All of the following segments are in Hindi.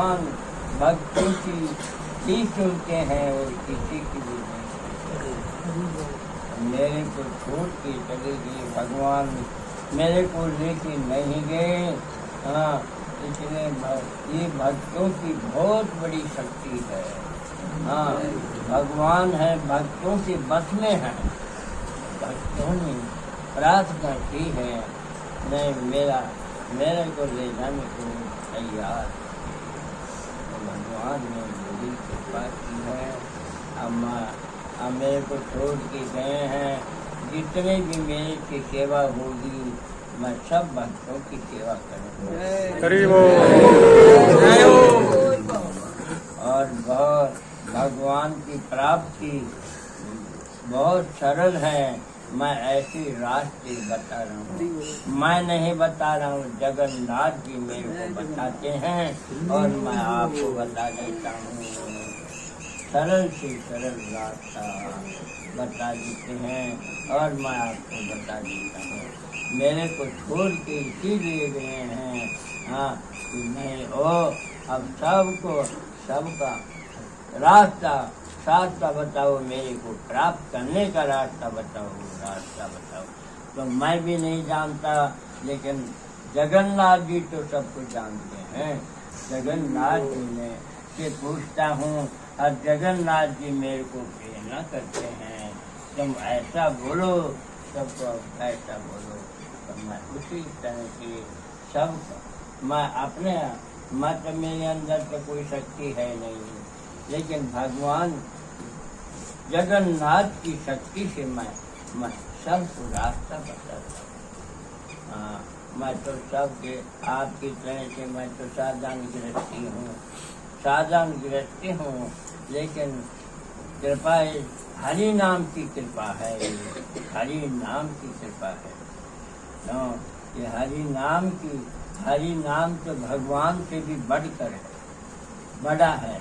भगवान भक्तों की सुनते हैं और किसी की भी नहीं सुनते। मेरे को छोड़ के चले गए भगवान, मेरे को लेके नहीं गए। हाँ, इसलिए ये भक्तों की बहुत बड़ी शक्ति है। हाँ, भगवान है, भक्तों के बस में है। भक्तों ने प्रार्थना की है, नहीं मेरे को ले जाने को तैयार। तो भगवान ने बड़ी कृपा की है। अब मेरे को छोड़ के गए हैं। जितने भी मेरी की सेवा होगी मैं सब भक्तों की सेवा करूँगा। और बहुत भगवान की प्राप्ति बहुत सरल है। मैं ऐसी रास्ते बता रहा हूँ, मैं नहीं बता रहा हूँ, जगन्नाथ जी मेरे को बताते हैं और मैं आपको बता देता हूँ। सरल से सरल रास्ता बता देते हैं और मैं आपको बता देता हूँ। मेरे को छोड़ के इसीलिए गए हैं। हाँ, नहीं ओ अब सबका रास्ता बताओ, मेरे को प्राप्त करने का रास्ता बताओ। तो मैं भी नहीं जानता, लेकिन जगन्नाथ जी तो सब कुछ जानते हैं। जगन्नाथ जी ने से पूछता हूँ और जगन्नाथ जी मेरे को प्रेरणा करते हैं, तुम ऐसा बोलो, सबको ऐसा बोलो। तो मैं उसी तरह से सब मैं तो मेरे अंदर तो कोई शक्ति है नहीं, लेकिन भगवान जगन्नाथ की शक्ति से मैं सबको रास्ता बताता हूँ। हाँ, मैं तो सबके आपकी तरह से मैं तो साधारण गृहस्थी हूँ, लेकिन कृपा हरि नाम की कृपा है। हरि नाम की कृपा है। तो ये हरि नाम तो भगवान से भी बढ़कर है, बड़ा है।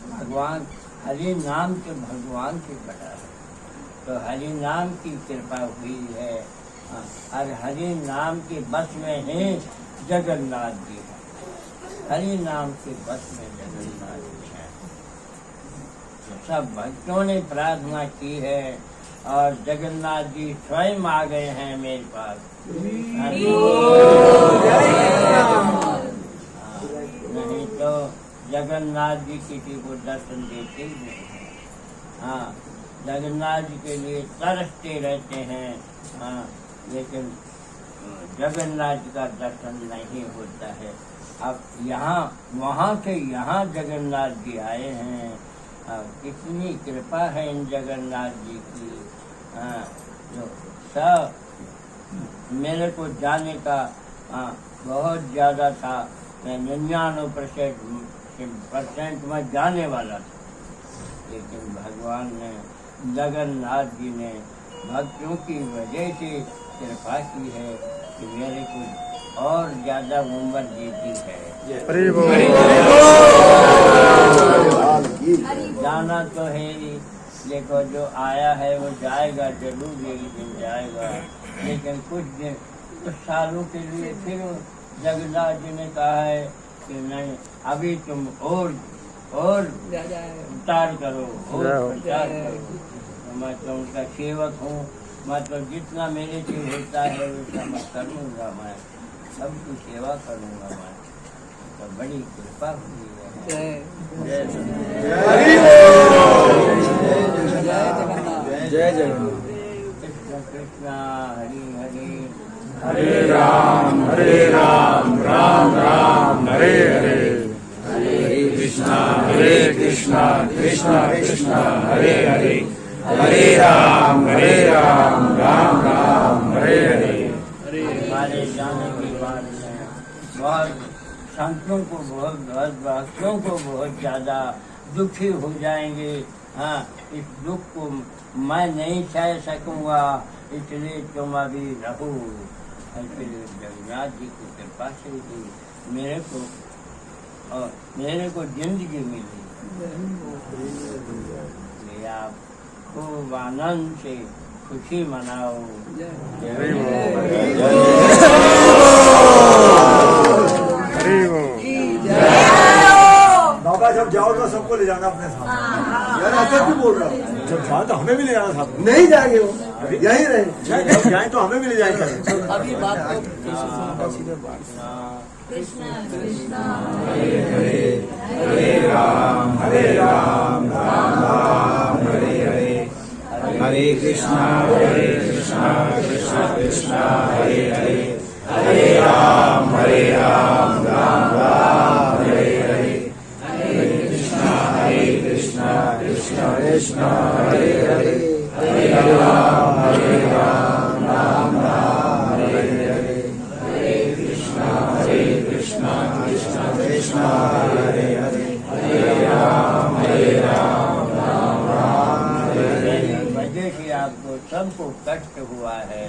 भगवान हरि नाम तो भगवान से बड़ा है। तो हरि नाम की कृपा हुई है और हरि नाम के बस में ही जगन्नाथ जी है। हरि नाम के बस में जगन्नाथ जी है। तो सब भक्तों ने प्रार्थना की है और जगन्नाथ जी स्वयं आ गए हैं मेरे पास। नहीं तो जगन्नाथ जी किसी को दर्शन देते ही नहीं है। हाँ, जगन्नाथ जी के लिए तरसते रहते हैं। हाँ, लेकिन जगन्नाथ जी का दर्शन नहीं होता है। अब वहाँ से यहाँ जगन्नाथ जी आए हैं। कितनी कृपा है इन जगन्नाथ जी की। जो सब मेरे को जाने का बहुत ज़्यादा था। मैं 99% में जाने वाला था, लेकिन भगवान ने जगन्नाथ जी ने भक्तों की वजह से कृपा की है कि मेरे को और ज़्यादा उम्र देती है। जाना तो है ही, देखो जो आया है वो जाएगा जरूर, एक दिन जाएगा। लेकिन कुछ सालों के लिए फिर जगन्नाथ जी ने कहा है कि नहीं, अभी तुम और उतार करो, और प्रचार करो। तो मैं तो उनका सेवक हूँ, मतलब जितना मेरे से होता है वैसा मैं करूँगा। मैं सबकी सेवा करूँगा। मैं तो बड़ी कृपा हुई है। जय जगन्नाथ। कृष्ण कृष्ण हरि हरि, हरे राम राम राम हरे हरे, हरे कृष्णा कृष्णा कृष्णा हरे हरे, हरे राम राम राम हरे हरे। हमारे जाने के बाद में बहुत संतों को बहुत भक्तों को बहुत ज़्यादा दुखी हो जाएंगे। हाँ, इस दुख को मैं नहीं सह सकूँगा, इसलिए तुम अभी रहो। इसलिए जगन्नाथ जी की कृपा से ही मेरे को जिंदगी मिली। आप खूब आनंद से खुशी मनाओ। हरि बोल। बोला जब जाओ तो सबको ले जाना अपने साथ। यार ऐसा क्यों बोल रहा हूँ? जब जाओ तो हमें भी ले जाना साथ। नहीं जाएंगे वो, यहीं रहे। जब जाए तो हमें भी ले जाएंगे। अभी बात को सीधे बात कृष्ण कृष्ण हरे राम राम राम हरे हरे हरे कृष्णा कृष्णा कृष्णा हरे हरे हरे राम राम राम हरे हरे हरे कृष्णा कृष्णा कृष्णा हरे हरे हरे राम राम राम हरे हरे हरे कृष्णा कृष्णा कृष्णा हरे हरे हरे राम राम राम हरे हरे। वजह कि आपको सबको कष्ट हुआ है।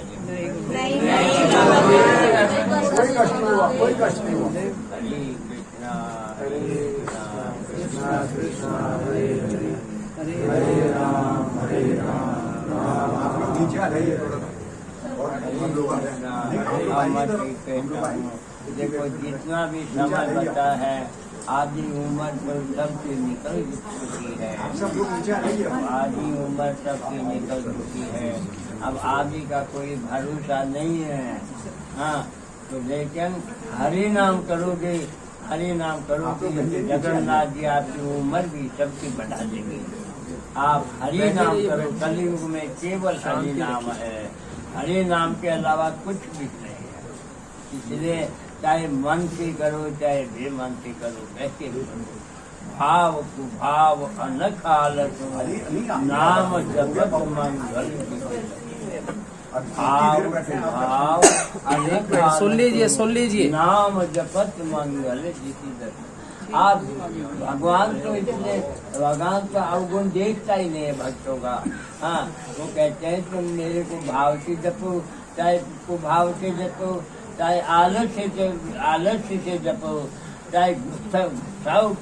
कोई कष्ट नहीं हुआ, कोई कष्ट नहीं हुआ। हरे कृष्णा कृष्णा कृष्णा हरे हरे हरे राम राम आप लोग नीचे आ जाइए थोड़ा सा। और हम लोग आ जाएं। देखो जितना भी समय बचा है आधी उम्र तो सबकी निकल चुकी है। सब लोग नीचे आ जाइए। आधी उम्र सबकी निकल चुकी है। अब आदि का कोई भरोसा नहीं है। हाँ तो लेकिन हरि नाम करोगे, हरि नाम करोगे जगन्नाथ जी आपकी उम्र भी सबकी बढ़ा देंगे। आप हरि नाम करो। कलयुग में केवल हरि नाम है, हरि नाम के अलावा कुछ भी नहीं है। इसलिए चाहे मन से करो चाहे बेमन से करो, कैसे भी करो, भाव कुभाव अनख आलस नाम जपत मंगल भाव कुभाव अनख सुन लीजिए नाम जपत मंगल जिसी दर। आप भगवान तो इतने, भगवान तो अवगुण देखता ही नहीं है भक्तों का। हाँ वो कहते हैं तुम मेरे को भाव से जपो, चाहे कुभाव से जपो, चाहे आलस्य से जपो, चाहे गुस्सा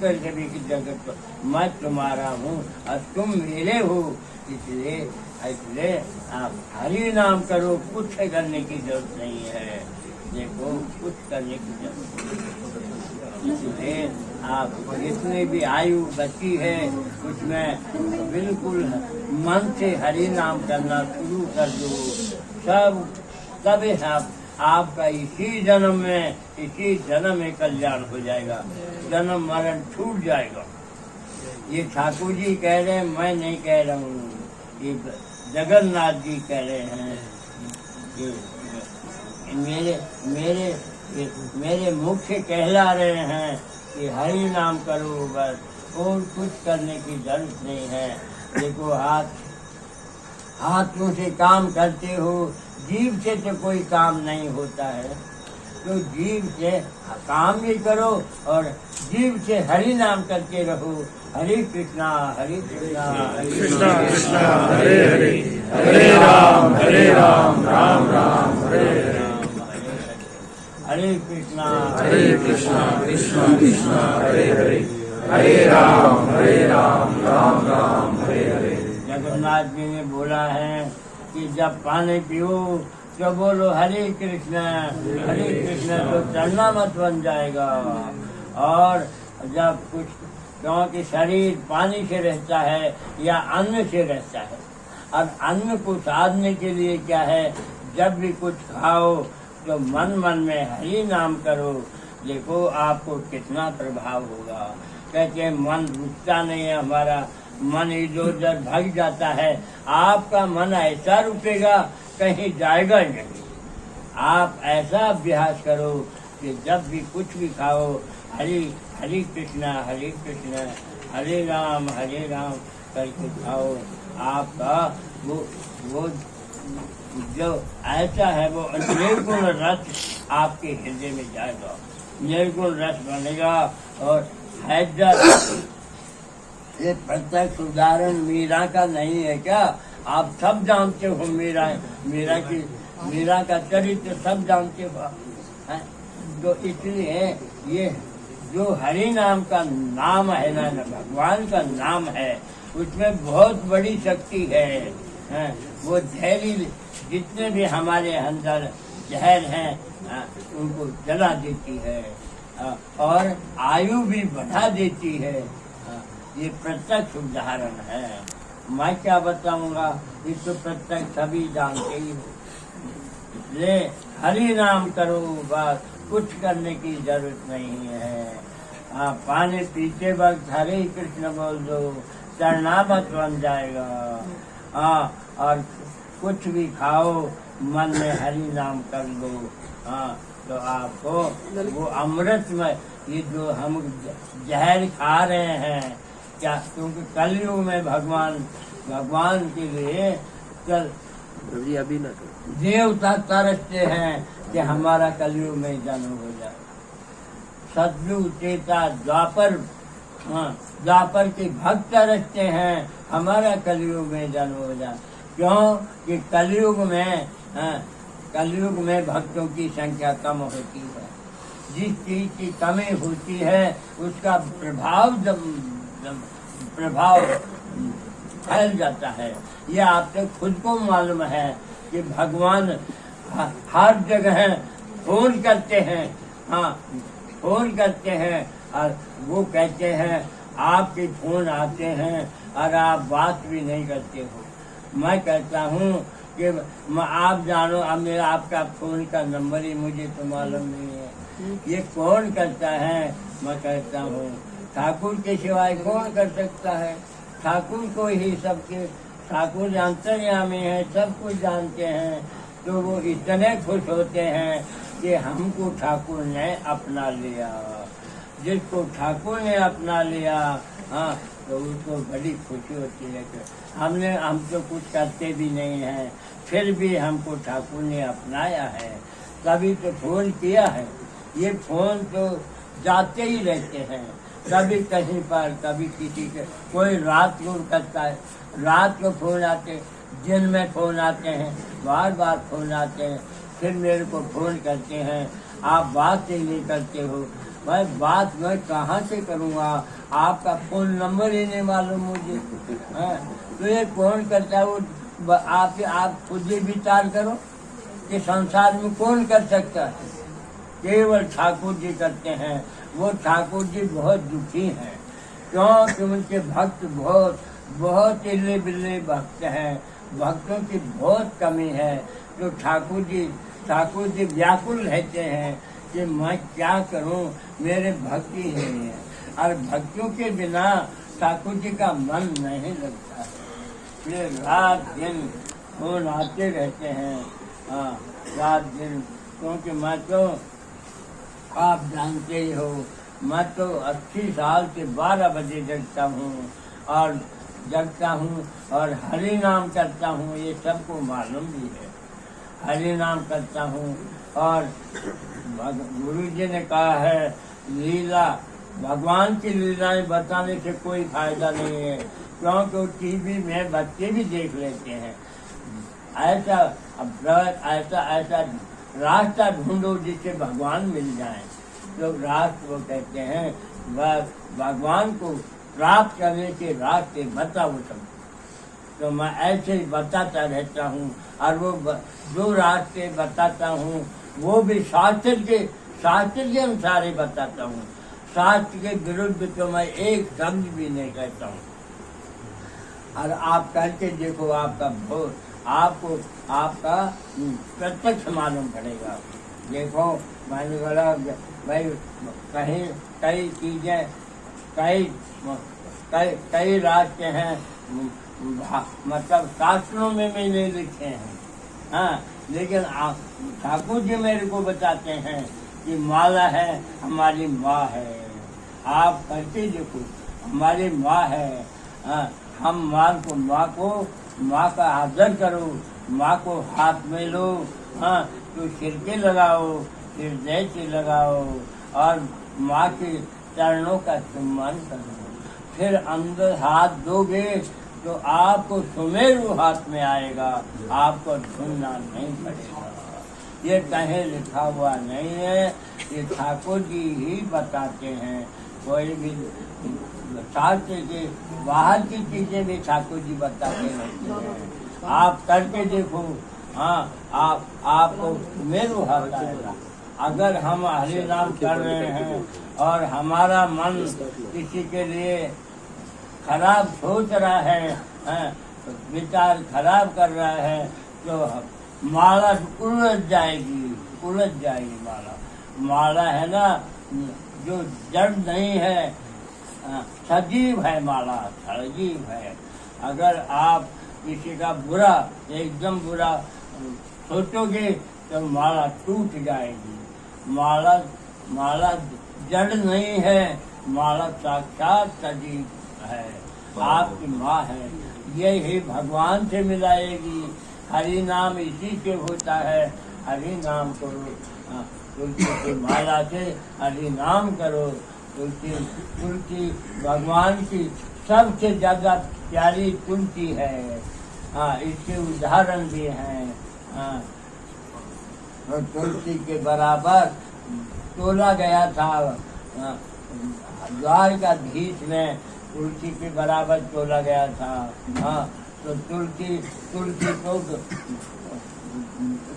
करके भी की जगत को मैं तुम्हारा हूँ और तुम मेरे हो। इसलिए आप हरि नाम करो, कुछ करने की जरूरत नहीं है। देखो कुछ करने की जरूरत नहीं। इसलिए आप जितनी भी आयु बची है उसमें बिल्कुल मन से हरि नाम करना शुरू कर दो। सब आपका इसी जन्म में कल्याण हो जाएगा, जन्म मरण छूट जाएगा। ये ठाकुर जी कह रहे हैं, मैं नहीं कह रहा हूँ, ये जगन्नाथ जी कह रहे हैं। मेरे मुख से कहला रहे हैं कि हरि नाम करो बस, और कुछ करने की जरूरत नहीं है। देखो हाथों से काम करते हो, जीव से तो कोई काम नहीं होता है। तो जीव से काम भी करो और जीव से हरि नाम करके रहो। हरे कृष्णा कृष्णा कृष्णा हरे हरे हरे राम राम राम हरे हरे हरे कृष्णा कृष्णा कृष्णा हरे हरे हरे राम राम राम हरे हरे। जगन्नाथ जी ने बोला है कि जब पानी पियो तो बोलो हरे कृष्णा तो चलना मत बन जाएगा। और जब कुछ, क्योंकि शरीर पानी से रहता है या अन्न से रहता है, अब अन्न को साधने के लिए क्या है, जब भी कुछ खाओ तो मन में हरि नाम करो। देखो आपको कितना प्रभाव होगा। कहते हैं मन रुकता नहीं है, हमारा मन इधर उधर भाग जाता है। आपका मन ऐसा रुकेगा कहीं जाएगा ही नहीं। आप ऐसा अभ्यास करो कि जब भी कुछ भी खाओ हरे कृष्णा हरे राम करके खाओ। आपका वो जो ऐसा है वो निर्गुण रस आपके हृदय में जाएगा, निर्गुण रस बनेगा। और हैदर ये प्रत्यक्ष उदाहरण मीरा का नहीं है क्या? आप सब जानते हो मीरा का चरित्र सब जानते हो। तो इसलिए ये जो हरि नाम का नाम है ना, भगवान का नाम है, उसमें बहुत बड़ी शक्ति है। वो जहरीले जितने भी हमारे अंदर जहर हैं उनको जला देती है और आयु भी बढ़ा देती है। ये प्रत्यक्ष उदाहरण है। मैं क्या बताऊंगा, ये तो प्रत्यक्ष सभी जानते ही हो। इसलिए हरि नाम करो, बस कुछ करने की जरूरत नहीं है। पानी पीते वक्त हरे कृष्ण बोल दो, चरणामत बन जाएगा। और कुछ भी खाओ, मन में हरि नाम कर लो। तो आपको वो अमृत में, ये जो हम जहर खा रहे हैं क्या, क्योंकि कलयुग में भगवान के लिए जी अभी ना देवता तरसते हैं कि हमारा कलयुग में जन्म हो जाए। सतयुग त्रेता द्वापर के भक्त तरसते हैं हमारा कलयुग में जन्म हो जाए। क्यों कि कलयुग में भक्तों की संख्या कम होती है। जिस चीज की कमी होती है उसका प्रभाव फैल जाता है। ये आपको खुद को मालूम है कि भगवान हर जगह फोन करते हैं। फोन करते हैं और वो कहते हैं आपके फोन आते हैं और आप बात भी नहीं करते हो। मैं कहता हूँ कि आप जानो, अब मेरा आपका फोन का नंबर ही मुझे तो मालूम नहीं है, ये कौन करता है। मैं कहता हूँ ठाकुर के सिवाय कौन कर सकता है। ठाकुर को ही सबके, ठाकुर अंतर्यामी है, सब कुछ जानते हैं। तो वो इतने खुश होते हैं कि हमको ठाकुर ने अपना लिया। जिसको ठाकुर ने अपना लिया तो उसको बड़ी खुशी होती है कि हम तो कुछ करते भी नहीं हैं, फिर भी हमको ठाकुर ने अपनाया है। तभी तो फोन किया है। ये फोन तो जाते ही रहते हैं, कभी कहीं पर, कभी किसी के, कोई रात को करता है, रात को फोन आते, दिन में फोन आते हैं, बार बार फोन आते हैं, फिर मेरे को फोन करते हैं आप बात ही नहीं करते हो। भाई बात मैं कहाँ से करूँगा, आपका फोन नंबर ही नहीं मालूम मुझे। तो ये कौन करता है वो, आप खुद ही विचार करो कि संसार में कौन कर सकता है। केवल ठाकुर जी करते हैं। वो ठाकुर जी बहुत दुखी हैं, क्योंकि उनके भक्त बहुत इल्ले बिल्ले भक्त हैं, भक्तों की बहुत कमी है। तो ठाकुर जी व्याकुल रहते हैं कि मैं क्या करूं, मेरे भक्ति ही नहीं है। और भक्तों के बिना ठाकुर जी का मन नहीं लगता है। ये रात दिन फोन आते रहते हैं, रात दिन। क्योंकि मैं तो, आप जानते ही हो, मैं तो 80 साल से 12 बजे जगता हूँ और हरि नाम करता हूँ। ये सबको मालूम भी है, हरि नाम करता हूँ। और गुरु जी ने कहा है लीला, भगवान की लीलाएं बताने से कोई फायदा नहीं है, क्योंकि टीवी में बच्चे भी देख लेते हैं। ऐसा रास्ता ढूंढो जिससे भगवान मिल जाए। तो रास्ते वो कहते हैं भगवान को प्राप्त करने के रास्ते बताओ सब। तो मैं ऐसे ही बताता रहता हूँ, और वो जो रास्ते बताता हूँ वो भी शास्त्र के अनुसार ही बताता हूँ। शास्त्र के विरुद्ध तो मैं एक शब्द भी नहीं कहता हूँ। और आप करके देखो, आपका प्रत्यक्ष मालूम पड़ेगा। देखो मैंने बोला भाई, कई चीजें, कई रास्ते हैं, मतलब शास्त्रों में मैंने लिखे हैं। लेकिन ठाकुर जी मेरे को बताते हैं कि माला है हमारी माँ है। आप करके देखो, हमारी माँ है। हम माँ का आदर करो, माँ को हाथ में लो, तो सिरके लगाओ, हृदय से लगाओ और माँ के चरणों का सम्मान करो। फिर अंदर हाथ दोगे तो आपको सुमेरु हाथ में आएगा, आपको ढूंढना नहीं पड़ेगा। ये कहीं लिखा हुआ नहीं है, ये ठाकुर जी ही बताते हैं। कोई भी शास्त्र के बाहर की चीजें भी ठाकुर जी बताते रहते हैं। आप करके देखो, आपको सुमेरु हाथ आएगा। अगर हम हरि नाम कर रहे हैं और हमारा मन किसी के लिए खराब सोच रहा है, विचार खराब कर रहा है, तो माला उलझ जाएगी माला। माला है ना जो जड़ नहीं है, सजीव है माला, सजीव है। अगर आप किसी का बुरा, एकदम बुरा सोचोगे तो माला टूट जाएगी। माला जड़ नहीं है, माला साक्षात सजीव है, आपकी माँ है। ये ही भगवान से मिलाएगी। हरि नाम इसी से होता है। हरि नाम करो, तुलसी की माला से हरि नाम करो। तुलसी भगवान की सबसे ज्यादा प्यारी तुलसी है। इसके उदाहरण भी हैं। और तुलसी के बराबर तोला गया था द्वारकाधीश में, तुलसी के बराबर तोला गया था। तो तुलसी तो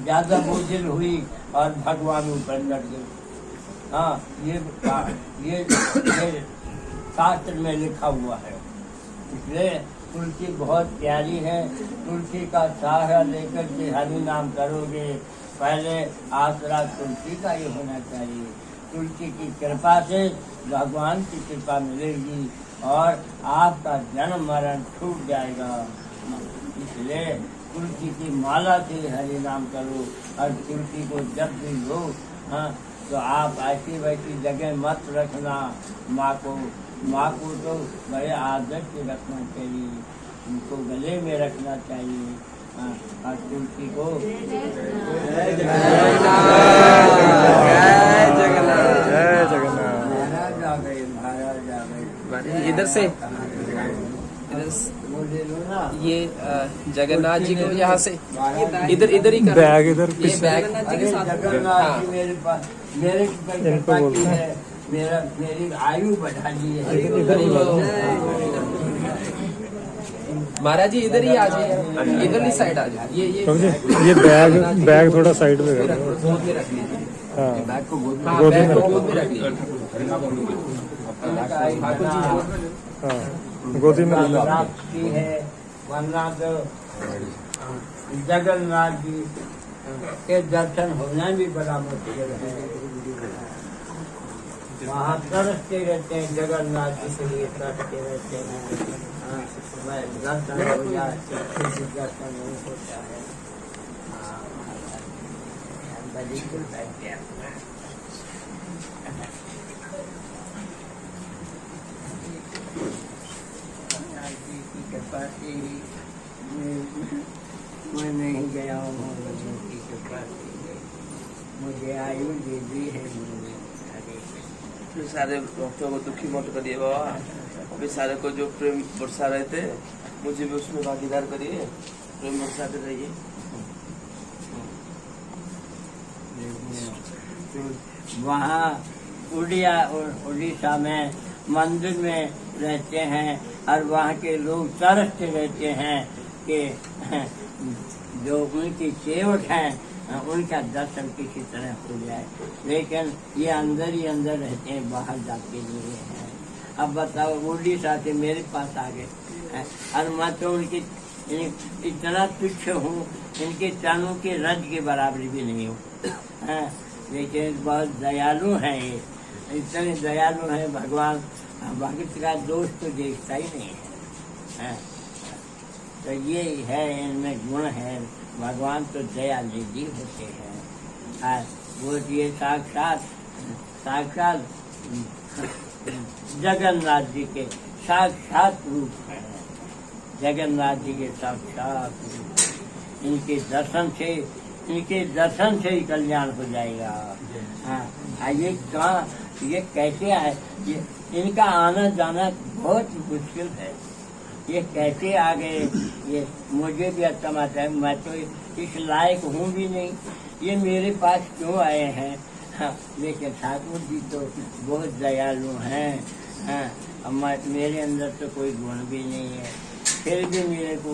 ज्यादा बोझिल हुई और भगवान ऊपर लड़ गए। ये शास्त्र में लिखा हुआ है। इसलिए तुलसी बहुत प्यारी है। तुलसी का सहारा लेकर के हरि नाम करोगे, पहले आसरा तुलसी का ही होना चाहिए। तुलसी की कृपा से भगवान की कृपा मिलेगी और आपका जन्म मरण छूट जाएगा। इसलिए तुलसी की माला से हरि नाम करो। और तुलसी को जब भी लो तो आप ऐसी वैसी जगह मत रखना। माँ को तो बड़े आदर से रखना चाहिए, उनको गले में रखना चाहिए। और तुलसी को जय जगन्नाथ। महाराज आ गए। इधर से मुझे लो ना। ये जगन्नाथ जी को यहाँ से इधर ही कर। बैग इधर ये बैग अरे जगन्नाथ जी मेरे पास, मेरे कृपा की है, मेरी आयु बढ़ा दी है। इधर ही महाराज जी इधर ही आ जाइए, इधर ही साइड आ जाइए। ये बैग थोड़ा साइड में कर दो। गोद में रख लीजिए। हाँ, बैग को गोद गोद में रख में रख लीजिए। ठाकुर जी हाँ, गोदी में रख लो। प्राप्ति है, वरना तो जगन्नाथ जी के दर्शन होना भी बड़ा मुश्किल है। वहाँ तरसते रहते हैं, जगन्नाथ जी के लिए तरसते रहते हैं। दर्शन हो जाए, दर्शन नहीं होता है। बिल्कुल बैठते हैं। मैं नहीं गया हूँ, उनकी कृपा से मुझे आयु दे दी है। फिर सारे भक्तों को दुखी मत करिए बाबा। अभी सारे को जो प्रेम बरसा रहे थे, मुझे भी उसमें भागीदार करिए, प्रेम बरसाते रहिए। वहाँ उड़ीसा में मंदिर में रहते हैं और वहाँ के लोग तरसते रहते हैं कि जो उनकी सेवक हैं उनका दर्शन किसी तरह हो जाए। लेकिन ये अंदर ही अंदर रहते हैं, बाहर जाके नहीं है। अब बताओ, उड़ीसा से मेरे पास आ गए और मैं तो उनकी इतना तुच्छ हूँ, इनके चरणों के रज के बराबरी भी नहीं हूँ। लेकिन बहुत दयालु हैं ये, इतने दयालु हैं। भगवान भक्त का दोष तो देखता ही नहीं है। तो ये है, इनमें गुण है। भगवान तो दयालु जी होते हैं। वो ये साक्षात जगन्नाथ जी के साक्षात रूप हैं। जगन्नाथ जी के साक्षात रूप, इनके दर्शन से ही कल्याण हो जाएगा। ये कैसे आए? इनका आना जाना बहुत मुश्किल है। ये कैसे आ गए, ये मुझे भी अच्छा मानता है। मैं तो इस लायक हूँ भी नहीं, ये मेरे पास क्यों आए हैं? लेकिन ठाकुर जी तो बहुत दयालु हैं। मेरे अंदर तो कोई गुण भी नहीं है, फिर भी मेरे को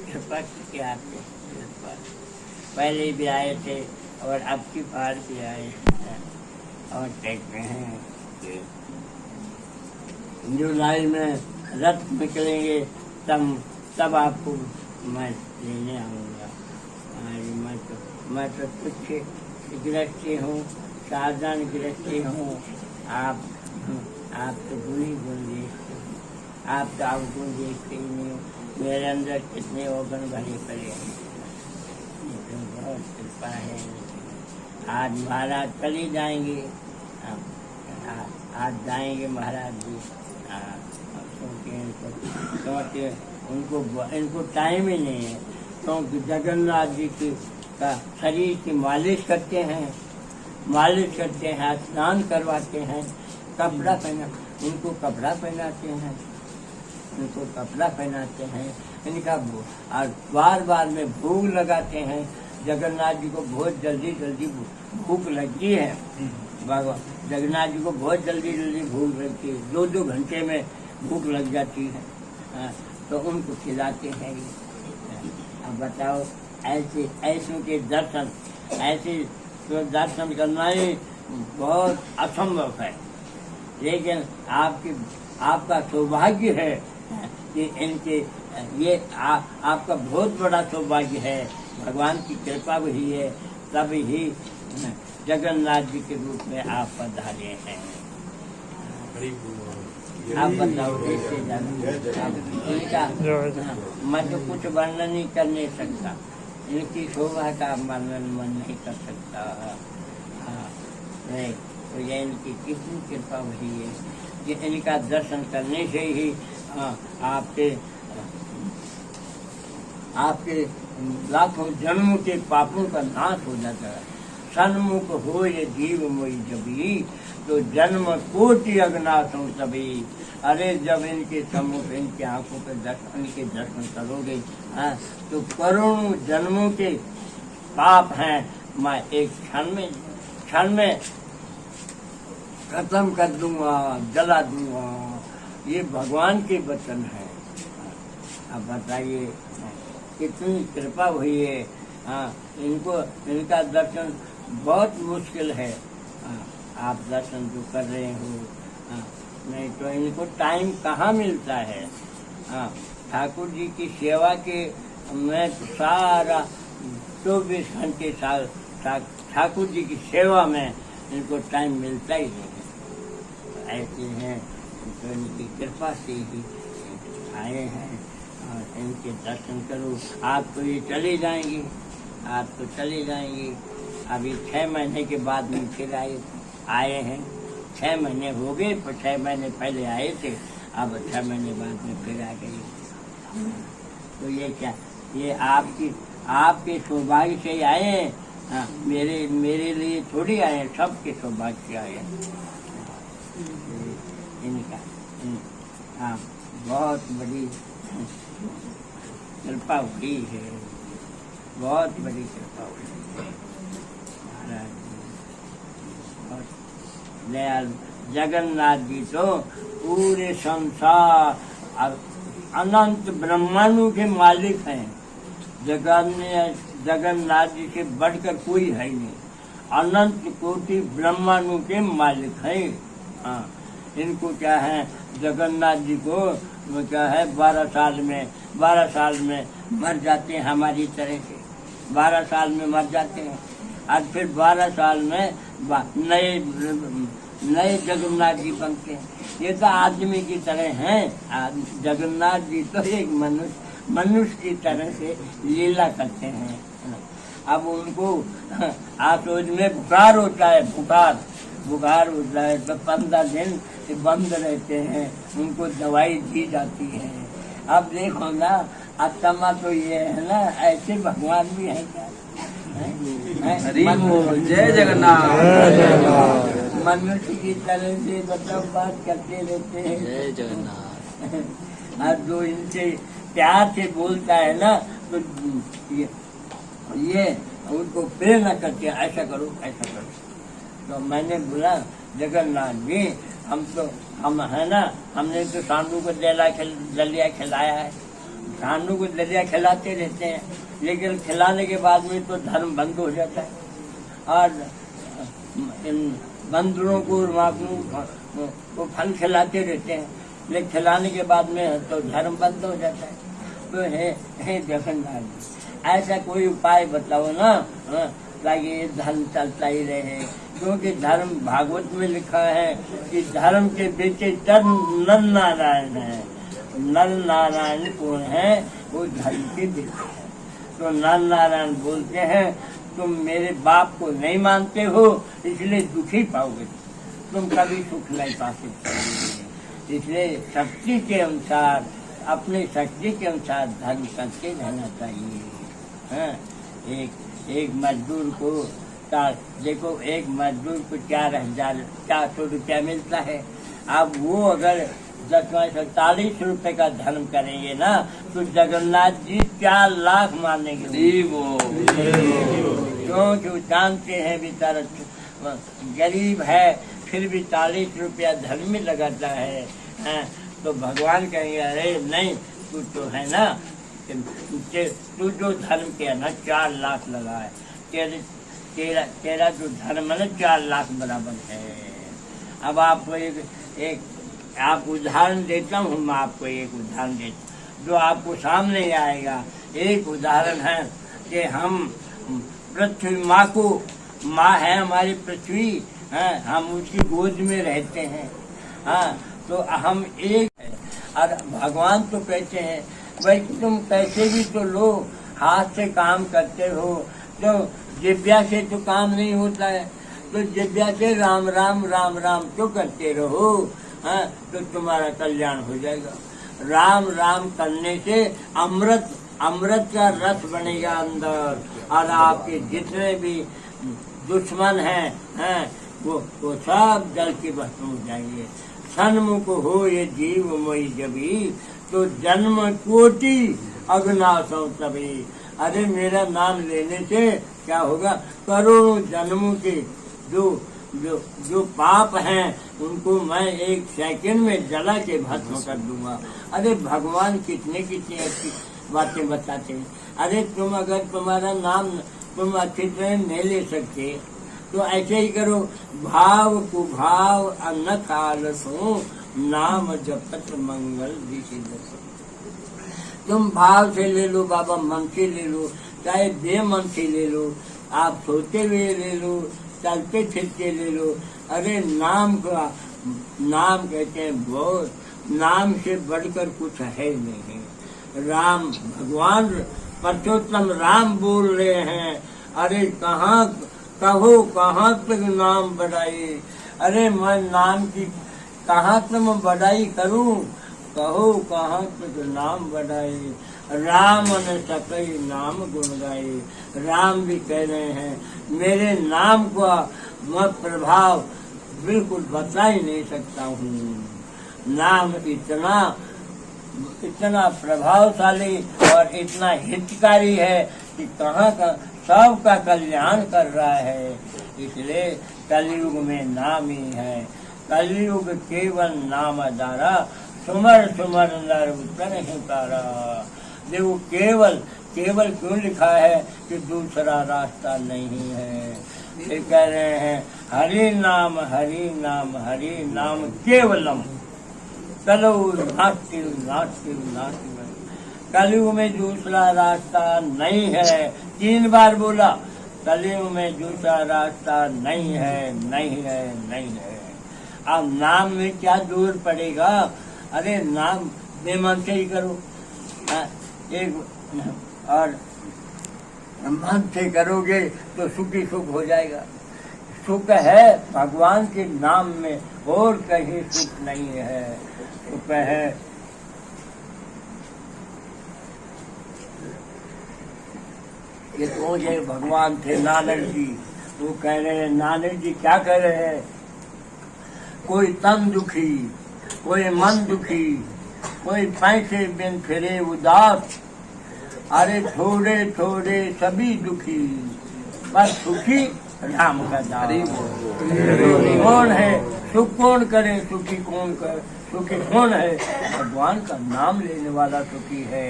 कृपा के आते। पहले भी आए थे, और अब की बार भी आए और कहते हैं कि जुलाई में रथ निकलेंगे तब आपको मैं लेने आऊँगा। मैं तो कुछ गृहस्थी हूँ, सावधान गृहस्थी हूँ। आप तो बुरी गुण देखते, आप तो अवगुण देखते ही नहीं। मेरे अंदर कितने अवगुण भरे पड़े हैं, बहुत कृपा है। आज महाराज चले जाएंगे, आज जाएंगे महाराज जी। क्योंकि इनको टाइम ही नहीं है, क्योंकि जगन्नाथ जी का शरीर की मालिश करते हैं, स्नान करवाते हैं, कपड़ा पहना, उनको कपड़ा पहनाते हैं, इनका और बार में भूख लगाते हैं। जगन्नाथ जी को बहुत जल्दी भूख लगती है। भगवान जगन्नाथ जी को बहुत जल्दी भूख लगती है, 2 घंटे में भूख लग जाती है। तो उनको खिलाते हैं। अब बताओ, ऐसों के दर्शन करना ही बहुत असंभव है, लेकिन आपका सौभाग्य है कि इनके आपका बहुत बड़ा सौभाग्य है। भगवान की कृपा हुई है, तब ही जगन्नाथ जी के रूप में आप पधारे हैं। आप बताओ कैसे इनका मैं तो कुछ वर्णन नहीं करने सकता, इनकी शोभा का वर्णन मन नहीं कर सकता। नहीं तो ये इनकी कितनी कृपा हुई है कि इनका दर्शन करने से ही आपके लाखों जन्मों के पापों का नाश हो जाता है। सन्मुख हो ये जीव मोई जबी, तो जन्म कोटि अज्ञातों तभी। अरे जब इनके सम्मुख, इनके आंखों पे इनके दर्शन करोगे, तो करोड़ों जन्मों के पाप हैं मैं एक क्षण में खत्म कर दूंगा, जला दूंगा। ये भगवान के वचन है। अब बताइए कितनी कृपा हुई है। इनका दर्शन बहुत मुश्किल है। आप दर्शन जो कर रहे हो, नहीं तो इनको टाइम कहाँ मिलता है। ठाकुर जी की सेवा के मैं तो सारा 24 घंटे ठाकुर जी की सेवा में इनको टाइम मिलता ही नहीं है। ऐसे हैं तो इनकी कृपा से ही आए हैं और इनके दर्शन करो। आप तो ये चले जाएंगे, अभी 6 महीने के बाद में फिर आए हैं। 6 महीने हो गए, पर 6 महीने पहले आए थे, अब 6 महीने बाद में फिर आ गए। तो ये क्या, ये आपके सौभाग्य से ही आए हैं। मेरे लिए थोड़ी आए हैं, सबके सौभाग्य से आए हैं। इनका बहुत बड़ी कृपा हुई है, बहुत बड़ी कृपा हुई है महाराज जी। दयाल जगन्नाथ जी तो पूरे संसार और अनंत ब्रह्मांडों के मालिक हैं। जगन्नाथ जी से बढ़कर कोई है नहीं। अनंत कोटि ब्रह्मांडों के मालिक हैं। हाँ, इनको क्या है, जगन्नाथ जी को वो क्या है, 12 साल में मर जाते हैं हमारी तरह से। 12 साल में मर जाते हैं और फिर 12 साल में नए जगन्नाथ जी बनते हैं। ये तो आदमी की तरह हैं। जगन्नाथ जी तो एक मनुष्य की तरह से लीला करते हैं। अब उनको आसोज में बुखार होता है, बुखार होता है तो 15 दिन से बंद रहते हैं, उनको दवाई दी जाती है। अब देखो ना, अत्मा तो ये है ना, ऐसे भगवान भी है क्या? जय जगन्नाथ। मनुष्य की तरह से मतलब बात करते रहते हैं। जय जगन्नाथ। और जो इनसे प्यार से बोलता है ना, तो ये उनको प्रेरणा करते हैं, ऐसा करो ऐसा करो। तो मैंने बोला, जगन्नाथ जी हम है ना, हमने तो सांडू को दलिया खिलाया है। सांडू को दलिया खिलाते रहते हैं, लेकिन खिलाने के बाद में तो धर्म बंद हो जाता है। और इन बंदरों को वो फल खिलाते रहते हैं, लेकिन खिलाने के बाद में तो धर्म बंद हो जाता है। तो हे जगन्नाथ जी, ऐसा कोई उपाय बताओ ना, ताकि ये धर्म चलता ही रहे। क्योंकि धर्म भागवत में लिखा है कि धर्म के बेटे नर नारायण है। नर नारायण कौन है? वो धर्म के बेटे हैं। तो नर नारायण बोलते हैं तुम मेरे बाप को नहीं मानते हो, इसलिए दुखी पाओगे, तुम कभी सुख नहीं पा सकते। इसलिए शक्ति के अनुसार, अपनी शक्ति के अनुसार धर्म करके रहना चाहिए। हाँ, एक मजदूर को देखो, एक मजदूर को 4,400 रुपया मिलता है। अब वो अगर 40 रुपए का धर्म करेंगे ना, तो जगन्नाथ जी 4 लाख मानेंगे। क्योंकि वो जानते हैं बेचारा गरीब है, फिर भी 40 रुपया धर्म में लगाता है। तो भगवान कहेंगे अरे नहीं, तू तो है ना, तू जो धर्म किया ना 4 लाख लगा है, तेरा जो धर्म है ना 4 लाख बराबर है। अब आपको एक आप उदाहरण देता हूँ, मैं आपको एक उदाहरण देता जो आपको सामने आएगा। एक उदाहरण है कि हम पृथ्वी माँ को, माँ है हमारी पृथ्वी, हम उसकी गोद में रहते हैं। हाँ, तो हम एक है। और भगवान तो कहते हैं भाई तुम कैसे भी तो लो, हाथ से काम करते हो, तो जिब्या से तो काम नहीं होता है, तो जिब्या से राम राम राम राम तो करते रहो। हाँ, तो तुम्हारा कल्याण हो जाएगा। राम राम करने से अमृत का रस बनेगा अंदर, और आपके जितने भी दुश्मन हैं वो सब जल के भस्म हो जाएंगे। सन्मुख हो ये जीव मोई जबी, तो जन्म कोटि अग्नाशों तभी। अरे मेरा नाम लेने से क्या होगा? करोड़ों जन्मों के जो पाप हैं उनको मैं 1 सेकंड में जला के भस्म कर दूंगा। अरे भगवान कितनी अच्छी बातें बताते हैं। अरे तुम अगर तुम्हारा नाम तुम अच्छी तरह नहीं ले सकते तो ऐसे ही करो, भाव कुभाव अन्न खालसो, नाम जपत मंगल दिशो। तुम भाव से ले लो बाबा, मन से ले लो, चाहे बेमन से ले लो, आप सोते हुए ले लो, चलते फिरते ले लो। अरे नाम कहते हैं बहुत, नाम से बढ़कर कुछ है नहीं। राम भगवान परशोत्तम राम बोल रहे हैं। अरे कहाँ तक नाम बढ़ाई? अरे मैं नाम की कहाँ तक बढ़ाई करूं? कहो कहाँ तक नाम बढ़ाई? राम न सकई नाम गुण गाई। राम भी कह रहे हैं मेरे नाम का मैं प्रभाव बिल्कुल बता ही नहीं सकता हूँ। नाम इतना प्रभावशाली और इतना हितकारी है कि कहाँ का सबका कल्याण कर रहा है। इसलिए कलयुग में नाम ही है। कलयुग केवल नाम दारा, सुमर सुमर नर उतर ही तारा। देखो केवल क्यों लिखा है कि दूसरा रास्ता नहीं है। फिर कह रहे हैं हरि नाम हरि नाम हरि नाम केवलम कलो नास्ति नास्ति नास्ति। कलयुग में दूसरा रास्ता नहीं है। 3 बार बोला, कलयुग में दूसरा रास्ता नहीं है, नहीं है, नहीं है। अब नाम में क्या जोर पड़ेगा? अरे नाम बेमन से ही करो, और मन से करोगे तो सुखी सुख हो जाएगा। सुख है भगवान के नाम में, और कहीं सुख नहीं है। सुख है ये तो ये भगवान थे नानक जी। वो कह रहे हैं, नानक जी क्या कह रहे हैं? कोई तन दुखी, कोई मन दुखी, कोई पैसे बिन फिरे उदास। अरे थोड़े थोड़े सभी दुखी, बस सुखी राम का दास। कौन है सुख कौन करे? सुखी कौन कर? सुखी कौन है? भगवान का नाम लेने वाला सुखी है।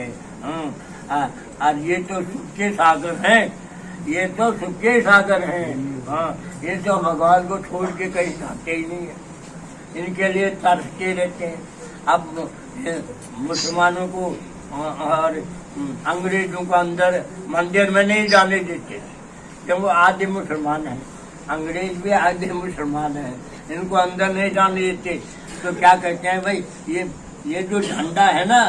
और ये तो सुख के सागर हैं। ये तो सुख के सागर हैं। हाँ, ये तो भगवान को छोड़ के कहीं जाते ही नहीं है, इनके लिए तरसते रहते हैं। अब मुसलमानों को और अंग्रेजों को अंदर मंदिर में नहीं जाने देते, क्योंकि वो आधे मुसलमान हैं, अंग्रेज भी आधे मुसलमान हैं, इनको अंदर नहीं जाने देते। तो क्या कहते हैं भाई, ये जो झंडा है ना,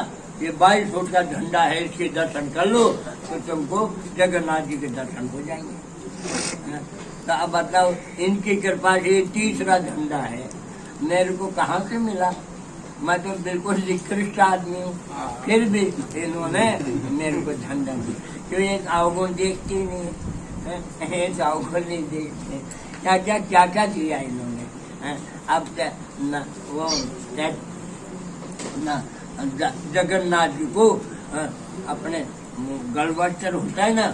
ये 22 फुट का झंडा है, इसके दर्शन कर लो तो तुमको जगन्नाथ जी के दर्शन हो जाएंगे। तो अब बताओ, इनकी कृपा से ये तीसरा झंडा है, मेरे को कहाँ से मिला? मैं तो बिल्कुल निकृष्ट आदमी हूँ, फिर भी इन्होंने मेरे को झंडा दिया। क्यों? एक अवगुण देखते ही नहीं, एक अवगुण नहीं देखते। क्या क्या दिया इन्होंने। अब न वो न जगन्नाथ जी को अपने गलवस्त्र होता है ना,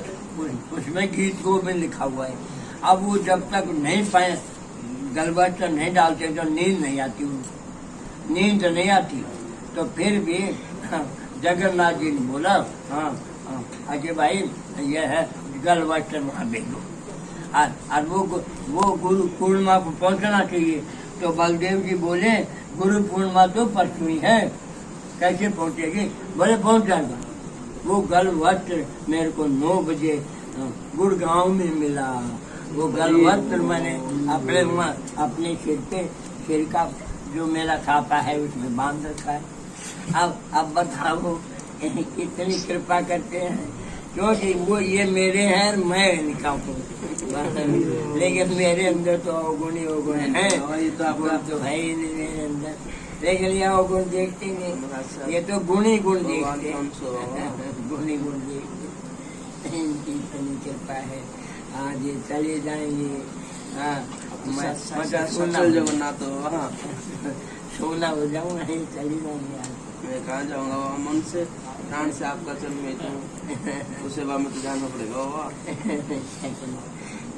उसमें गीत को में लिखा हुआ है। अब वो जब तक नहीं पाए गलवस्त्र नहीं डालते तो नींद नहीं आती, नींद नहीं आती। तो फिर भी जगन्नाथ जी ने बोला, हाँ अजय भाई ये है गलवस्त्र वहाँ भेजो। और वो गुरु पूर्णिमा को पहुँचना चाहिए। तो बलदेव जी बोले, गुरु पूर्णिमा तो परसों ही है, कैसे पहुँचेगी? बोले पहुँच जाएगा। वो गलवस्त्र मेरे को 9 बजे गुड़गांव में मिला। वो गलवस्त्र मैंने अपने सिर का जो मेरा छापा है उसमें बांध रखा है। अब बताओ कितनी कृपा करते हैं, क्योंकि वो ये मेरे हैं, मैं इनका हूँ। लेकिन मेरे अंदर तो अवगुणी अवगुण है, तो है ही नहीं मेरे अंदर। लेकिन ये अवगुण देखते नहीं, ये तो गुणी गुण देखते, गुणी गुण देखते। इनकी इतनी कृपा है, आज ये चले जाएंगे। जगन्नाथ सोना हो जाऊँ, नहीं चली जाऊंगी आज। मैं कहाँ जाऊँगा बाबा, मन से प्राण से आपका चल में तो उस सेवा में तो जाना पड़ेगा बाबा।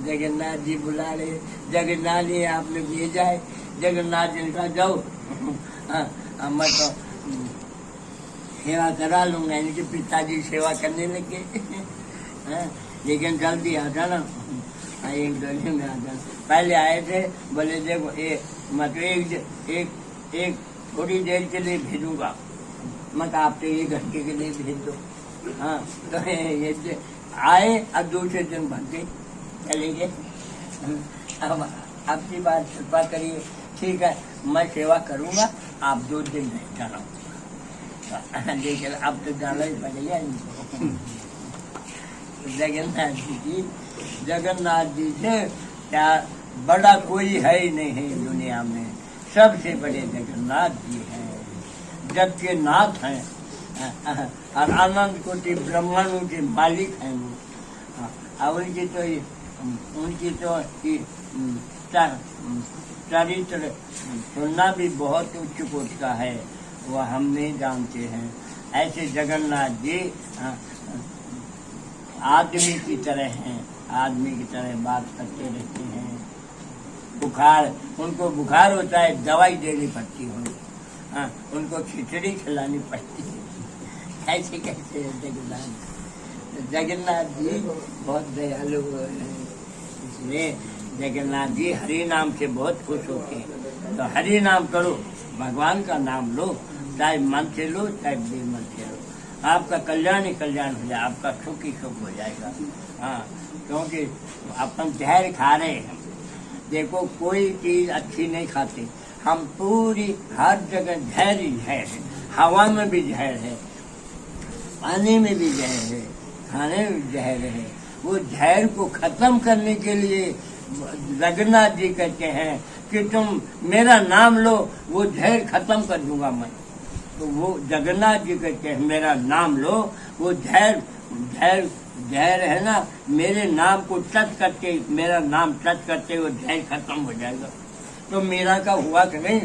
जगन्नाथ जी बुला रहे, जगन्नाथ जी आपने भेजा है। जगन्नाथ जी का जाओ, मैं तो सेवा करा लूंगा। इनके पिताजी सेवा करने लगे। लेकिन जल्दी आ जाना, 1-2 में आ जाना। पहले आए थे, बोले देखो मैं तो एक थोड़ी देर के लिए भेजूंगा, मत आप तो 1 घंटे के लिए भेज दो। हाँ, तो ये आए, अब दूसरे दिन भागे चले गए। अब आपकी बात कृपा करिए, ठीक है मैं सेवा करूंगा, आप 2 दिन नहीं जाना। लेकिन अब तो जाना ही पड़ेगा इनको। जगन्नाथ जी से क्या बड़ा कोई है ही नहीं है दुनिया में, सबसे बड़े जगन्नाथ जी हैं, जग के नाथ हैं, और आनंद कोटि ब्रह्मांड के मालिक हैं वो। और उनकी तो चरित्र सुनना भी बहुत उच्च कोटि का है, वो हम नहीं जानते हैं। ऐसे जगन्नाथ जी आदमी की तरह हैं, आदमी की तरह बात करते रहते हैं। उनको बुखार होता है, दवाई देनी पड़ती है, उनको खिचड़ी खिलानी पड़ती है। ऐसे कैसे जगन्नाथ जी बहुत दयालु हैं, इसलिए जगन्नाथ जी हरि नाम से बहुत खुश होते हैं। तो हरि नाम करो, भगवान का नाम लो, चाहे मन से लो चाहे बेमन से लो, आपका कल्याण ही कल्याण हो जाए, आपका सुख ही सुख हो जाएगा। हाँ, क्योंकि अपन जहर खा रहे हैं। देखो कोई चीज अच्छी नहीं खाते हम, पूरी हर जगह जहर ही है। हवा में भी जहर है, पानी में भी जहर है, खाने में भी जहर है। वो जहर को खत्म करने के लिए जगन्नाथ जी कहते हैं कि तुम मेरा नाम लो, वो जहर खत्म कर दूंगा मैं। तो वो जगन्नाथ जी कहते हैं मेरा नाम लो, वो जहर है ना, मेरे नाम को टच करके, मेरा नाम टच करते वो जहर खत्म हो जाएगा। तो मेरा का हुआ कि नहीं?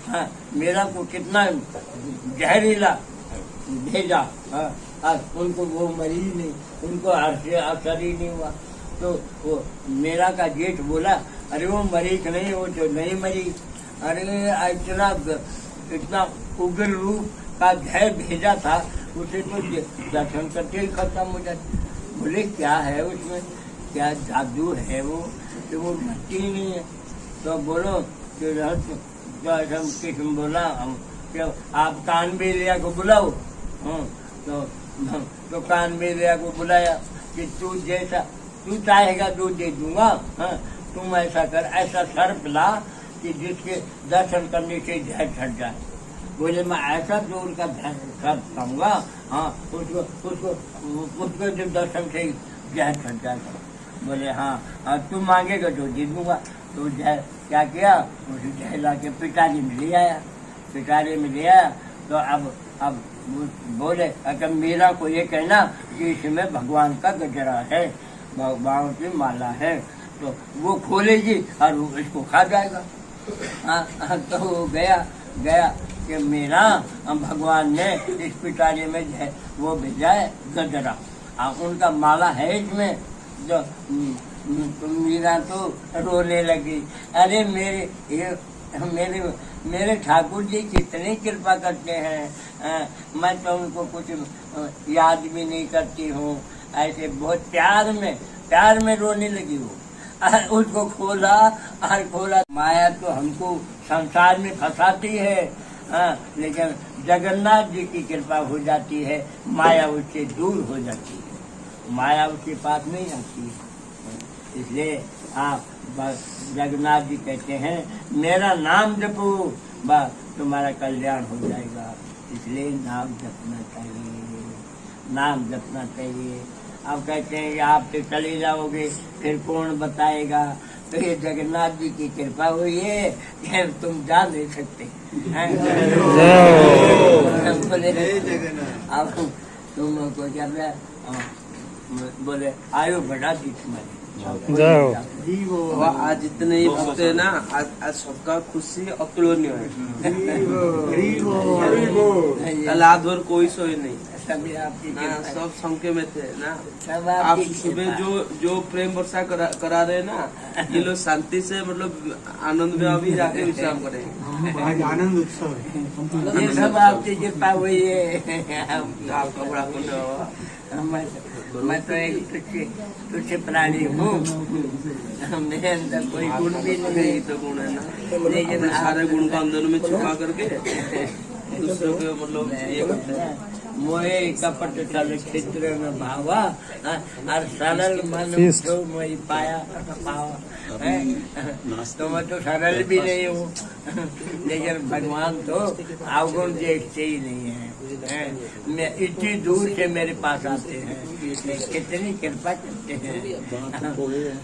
हाँ, मेरा को कितना जहरीला भेजा, हाँ, उनको वो मरी नहीं, उनको असर ही नहीं हुआ। तो वो मेरा का जेठ बोला, अरे वो मरी कि नहीं? वो तो नहीं मरी। अरे इतना उग्र रूप का जहर भेजा था, उसे तो दर्शन करके ही खत्म हो जाते। बोले क्या है उसमें? क्या जादू है वो कि वो मरती ही नहीं है। तो बोलो कि रहस्य तो ऐसा किस्म बोला कि आप कान बेलिया को बुलाओ। तो कान बेलिया को बुलाया कि तू जैसा तू चाहेगा तो दे दूंगा। तुम ऐसा कर, ऐसा सर्प ला कि जिसके दर्शन करने से जहर छट जाए। बोले मैं ऐसा जोर का सर्प खाऊंगा उसको जो दर्शन से जहर छट जाएगा। बोले हाँ तू मांगेगा तो दे दूंगा। तो जहर क्या किया, उसे जहर ला के पिटारी में ले आया। पिटारी में ले आया तो अब बोले अगर मीरा को ये कहना कि इसमें भगवान का गजरा है, भगवान की माला है, तो वो खोलेगी और वो इसको खा जाएगा। तो वो गया कि मीरा भगवान ने इस पिटारी में वो भेजा है गजरा, उनका माला है इसमें। जो मीरा तो रोने लगी, अरे मेरे ठाकुर जी कितनी कृपा करते हैं, मैं तो उनको कुछ याद भी नहीं करती हूँ। ऐसे बहुत प्यार में रोने लगी वो। उसको खोला। माया तो हमको संसार में फंसाती है, लेकिन जगन्नाथ जी की कृपा हो जाती है, माया उससे दूर हो जाती है, माया उसके पास नहीं आती है। इसलिए आप जगन्नाथ जी कहते हैं मेरा नाम जपो बस तुम्हारा कल्याण हो जाएगा। इसलिए नाम जपना चाहिए। अब कहते हैं कि आप तो चले जाओगे फिर कौन बताएगा। तो ये जगन्नाथ जी की कृपा हुई है कि तुम जा नहीं सकते। अब तुम लोग को क्या बोले आयु बढ़ा दी तुम्हारी। आज इतने ही भक्त है ना, आज सबका खुशी अतुलनीय है। कल रात भर कोई सोए नहीं, सभी आपकी सब संख्या में थे ना। आप सुबह जो प्रेम वर्षा करा रहे ना, ये लोग शांति से मतलब आनंद में अभी जाके विश्राम करेंगे। आनंद उत्सव है, ये सब आपकी कृपा हुई है। आपका बड़ा पुण्य हुआ। मैं तो एक तुच्छ प्राणी हूँ, मेरे अंदर कोई गुण भी नहीं। तो गुण है ना, लेकिन सारे गुण का अंदर में छुपा करके दूसरों के मतलब ये करते हैं। मोहे कपट चल चित्र में भावा और सरल मन जो मैं पाया पावा। तो मैं तो सरल भी नहीं हूँ, लेकिन भगवान तो अवगुण देखते ही नहीं है। मैं इतनी दूर से मेरे पास आते हैं, कितनी कृपा करते हैं।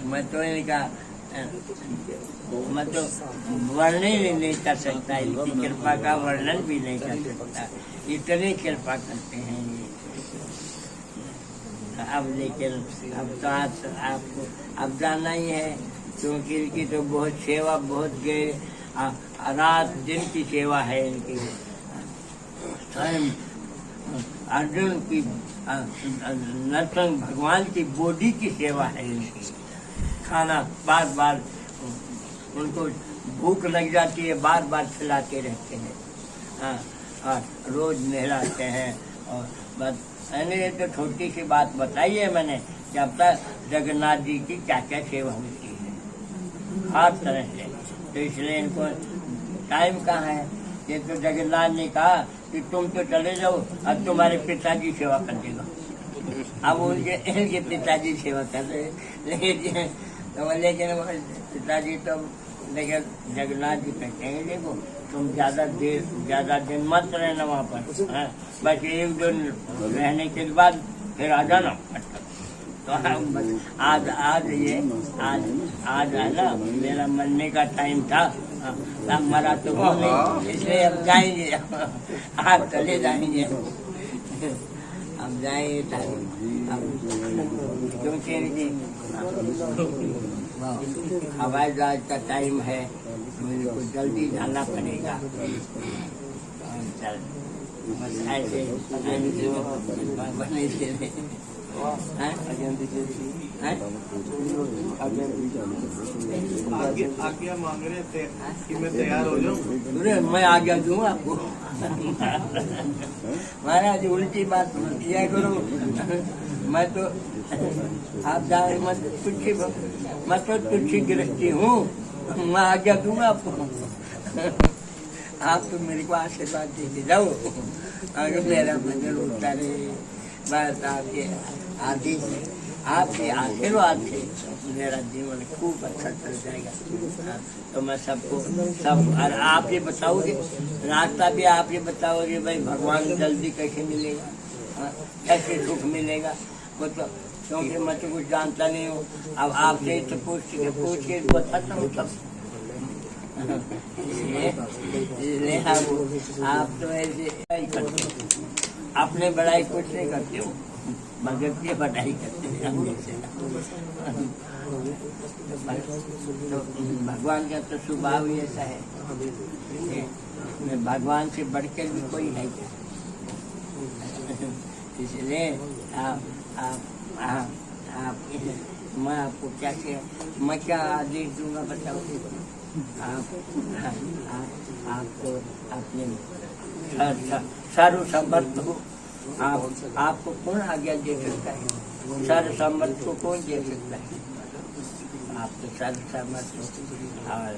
मैं तो इनका मैं तो वर्णन ही नहीं कर सकता, इनकी कृपा का वर्णन भी नहीं कर सकता, इतनी कृपा करते हैं ये। अब लेकिन अब तो आपको अब जाना ही है, क्योंकि इनकी तो बहुत सेवा, बहुत रात दिन की सेवा है इनकी। स्वयं अर्जुन की नरसिंह भगवान की बॉडी की सेवा है इनकी। खाना बार बार उनको भूख लग जाती है, बार बार खिलाते रहते हैं, और रोज नहलाते हैं। और बस मैंने तो छोटी सी बात बताई है मैंने कि अब तक जगन्नाथ जी की क्या क्या सेवा होती है हर तरह से। तो इसलिए इनको टाइम कहाँ है। ये तो जगन्नाथ ने कहा कि तुम तो चले जाओ, अब तुम्हारे पिताजी सेवा कर देगा। अब इनके पिताजी सेवा कर रहे, लेकिन पिताजी तो लेकिन जगन्नाथ जी कहते हैं देखो तुम ज्यादा दिन मत रहना वहाँ पर, बस एक दिन रहने के बाद फिर आ जाना। तो आज है ना, मेरा मरने का टाइम था, अब मरा तो हो नहीं, इसलिए अब जाएंगे, आप चले जाएंगे, अब जाएंगे क्योंकि हवाई जहाज का टाइम है, मेरे को जल्दी जाना पड़ेगा। बस ऐसे बने आज्ञा मांग रहे थे कि मैं तैयार हो जाऊँ। मैं आज्ञा दूँ आपको। महाराज उल्टी बात किया करो, मैं तो आप जाए मत तुच्छी, मैं तो तुच्छी गिरफ्ती हूँ, मैं आज्ञा दूंगा आपको। आप तो मेरे को आशीर्वाद देते जाओ, अगर मेरा मन रोता रहे, बस आपके आशीर्वाद से मेरा जीवन खूब अच्छा चल जाएगा। तो मैं सबको और आप ये बताओगे, रास्ता भी आप ये बताओगे भाई भगवान जल्दी कैसे मिलेगा, कैसे सुख मिलेगा, वो तो क्योंकि मैं तो कुछ जानता नहीं हूँ। अब आपसे तो पूछ के बताता हूँ सब। इसलिए आप तो ऐसे ही करते हो, अपने बड़ाई कुछ नहीं करते हो, मगर की बढ़ाई करते हैं हम जैसे। तो भगवान का तो स्वभाव ही ऐसा है, भगवान से बढ़कर भी कोई है क्या। इसलिए आप मैं आपको मैं क्या आदेश दूंगा बताओ। आपको अपने सर्व समर्थ हो, आपको कौन आज्ञा दे सकता है, सर्व समर्थ को कौन दे सकता है। आप तो सर्व समर्थ हो और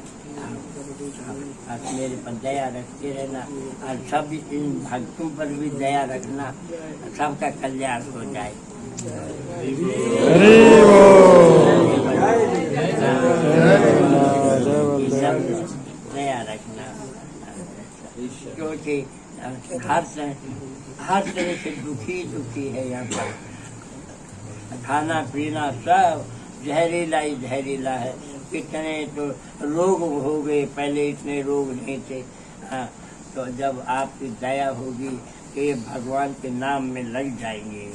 आप मेरे पर दया रखते रहना और सब इन भक्तों पर भी दया रखना, सबका कल्याण हो जाए। दया रखना, क्योंकि हर तरह से दुखी है यहाँ पर, खाना पीना सब जहरीला है। कितने तो रोग हो गए, पहले इतने रोग नहीं थे। हाँ, तो जब आपकी दया होगी कि ये भगवान के नाम में लग जाएंगे,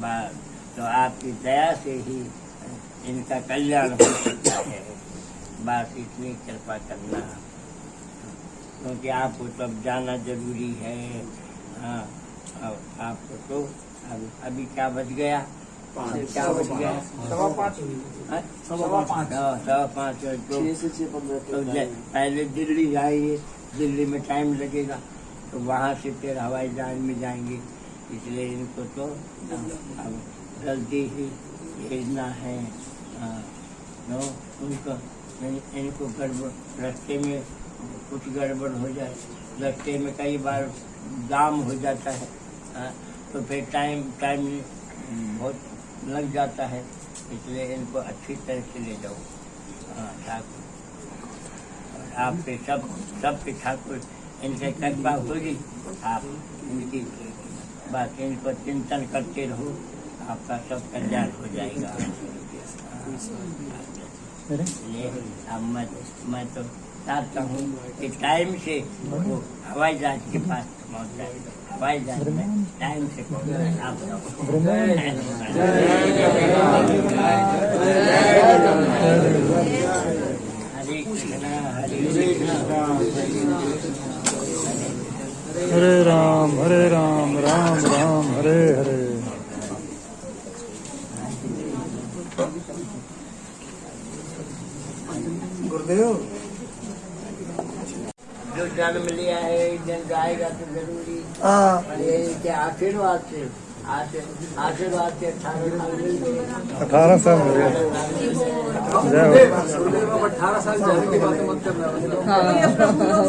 बस तो आपकी दया से ही इनका कल्याण हो सकता है। बस इतनी कृपा करना, क्योंकि आपको तब जाना जरूरी है। हाँ, आपको तो अभी क्या बच गया, क्या बच गया, 5:15 तो पहले दिल्ली जाइए, दिल्ली में टाइम लगेगा, तो वहाँ से फिर हवाई जहाज में जाएंगे। इसलिए इनको तो अब जल्दी ही भेजना है। नो इनको गड़बड़, रास्ते में कुछ गड़बड़ हो जाए, रास्ते में कई बार जाम हो जाता है, तो फिर टाइम बहुत लग जाता है। इसलिए इनको अच्छी तरह से ले जाओ ठाकुर, और आप पे सब पे ठाकुर इनसे कृपा होगी। आप इनकी बात, इनको चिंतन करते रहो, आपका सब कल्याण हो जाएगा। इसलिए अब मैं तो चाहता हूँ कि टाइम से वो हवाई जहाज के पास पहुँच जाए, हवाई जहाज में टाइम से पहुँच आप हरे कृष्णा हरे राम राम राम हरे हरे। गुरुदेव जो जन्म लिया है एक दिन जाएगा तो जरूरी। हाँ ये के आशीर्वाद से 18 साल हो गए। जय हो। गुरुदेव अब 18 साल जाने की बात मत करना।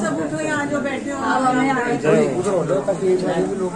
सब उठो यहाँ जो बैठे हो, जय हो। उधर हो जाओ ताकि लोग